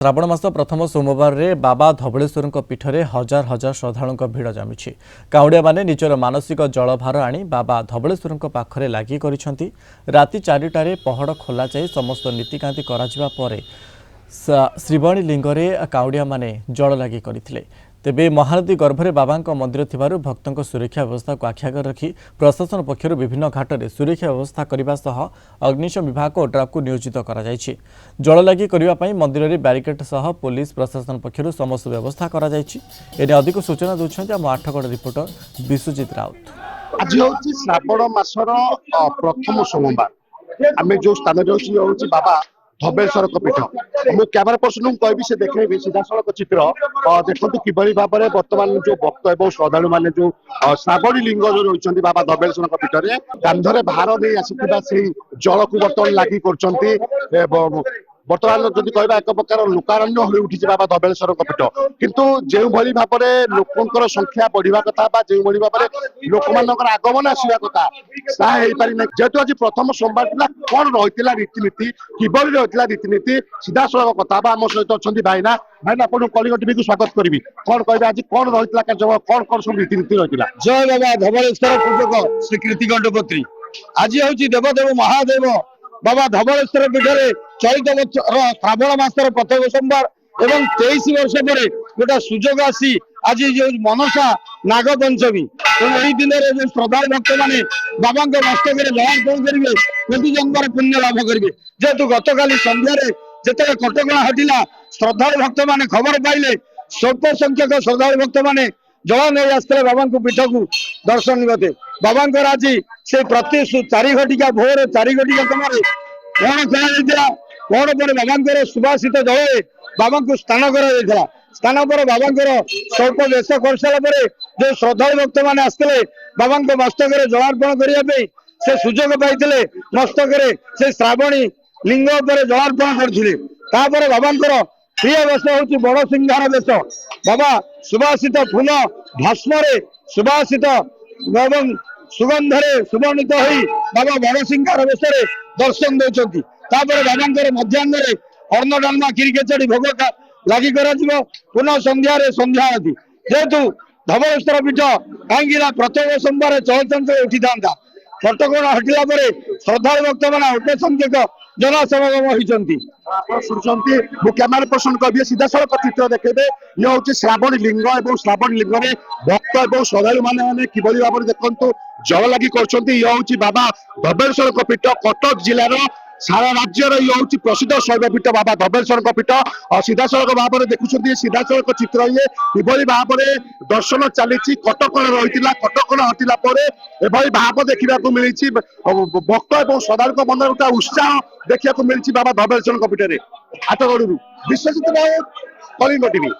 श्रावण मास प्रथम सोमवार रे बाबा धवलेश्वर पीठरे हजार हजार श्रद्धालुं भिड़ जमी काउड़िया माने निजर मानसिक जलभार आनी बाबा धवलेश्वर पाखरे लागी करिसेंती। राति 4टारे पहड़ खोला जाए समस्त नीतिकांति कराजिबा परे श्रीबणी लिंगरे काउड़िया माने जल लागी करथिले। तेबे महानदी गर्भरे बाबांक मंदिर थिबारु भक्तों सुरक्षा व्यवस्था को आख्यागर रखी प्रशासन पक्षर विभिन्न घाटरे सुरक्षा व्यवस्था करने सह अग्निशम विभाग और ओड्राफ को नियोजित करा जायछि। जल लागी करिबा पई मंदिर रे बैरिकेड सह पुलिस प्रशासन पक्षर समस्त व्यवस्था करा जायछि। एने अधिक सूचना दोछन्ते हम आठगड़ रिपोर्टर विश्वजित राउत। आज हूँ श्रावण मासर प्रथम सोमवार आम जो स्थान रही बाबा धवलेश्वर पीठ मु कैमेरा पर्सन कहबी से देखे सीधा सड़क चित्र देखो किभली भाव में बर्तमान जो भक्त और श्रद्धालु मैंने जो श्रावणी लिंग जो रही बाबा धवलेश्वर पीठ में कांधरे भार नहीं आसता से जल को बर्तमान लगी कर बर्तमान जदि कह एक प्रकार लोकारण्य हो उठी बाबा धवलेश्वर पीठ किंतु जो भली भाव में लोकंर संख्या बढ़िया कथा जो भली भाव में लोक मान आगमन आसवा कथा पारि ना जेहेतु आज प्रथम सोमवार था कौन रही रीतिनीति किभली रही रीतिनीति सीधा सड़क कथा आम सहित अच्छा भाईना भाईना आप कलिंग टीवी को स्वागत करी कौन कहे आज कौन रही कार्यक्रम कौन कौन सब रीतिनीति रही। जय बाबा धवलेश्वर पूजक श्री कीर्तिकंठपत्री आज हूँ देवदेव महादेव बाबा धवलेश्वर पीठरे चलित श्रावण मासर प्रथम सोमवार एवं 23 वर्ष पर गोटा सुजोग आसी आज जो मनसा नाग पंचमी यही दिन में श्रद्धा भक्त मैंने बाबा मस्तक जलार्पण करेंगे कोटि जन्मर पुण्य लाभ करेंगे। जेहेतु गतकाली सन्धार जिते कटका हटिला श्रद्धा भक्त मैंने खबर पाइले स्वल्प संख्यक श्रद्धा भक्त मैंने जल नहीं आसते बाबा पीठ को दर्शन निमते बाबा आज से प्रति 4 घटिका भोर 4 घटिका समय कौन करा कौन पर बाबा सुभाषित जल बाबा को स्नान करा स्नान पर बाबा स्वल्प वेश कर सारापर जो श्रद्धा भक्त मैंने आसते बाबा मस्तक जलार्पण करने से सुजोग पाई मस्तक से श्रावणी लिंग पर जलार्पण करते बाबा प्रिय वेश हूँ बड़ सिंहार वेश बाबा सुभाषित फूल भस्म सुभाषित एवं सुगंधरे सुवर्णित हो बाबा बड़ सिंहार वेश दर्शन देते बाबा मध्याह्न अन्न डालमा खीरी खेचड़ी भोग लगी पुनः संध्यार संध्या आदि जेहेतु धवलेश्वर पीठ कहीं प्रत्येक सोमवार चलचंचल उठी था कटकणा हटिला श्रद्धा भक्त मैंने अल्प संख्यक जनसमागम होती कैमेरा पर्सन कह सीधा सड़क चित्र देखे ये हूँ श्रावणी लिंग और श्रावणी लिंग में भक्त और श्रद्धालु मैंने किभली भाव में देखो जल लगी कर बाबा धवलेश्वर पीठ कटक जिलार सारा राज्यर ये हूँ प्रसिद्ध शैवपीठ बाबा धवलेश्वर पीठ और सीधा सड़क भाव में देखुं सीधा सड़क चित्र ये किभली भाव में दर्शन चली कटकण रही कटकण हटिला एभली भाव देखा मिली भक्त और श्रद्धालु मन गोटे उत्साह देखा मिली बाबा धवलेश्वर पीठ में आठगढ़ विश्वजित राउत कलिंग टीवी।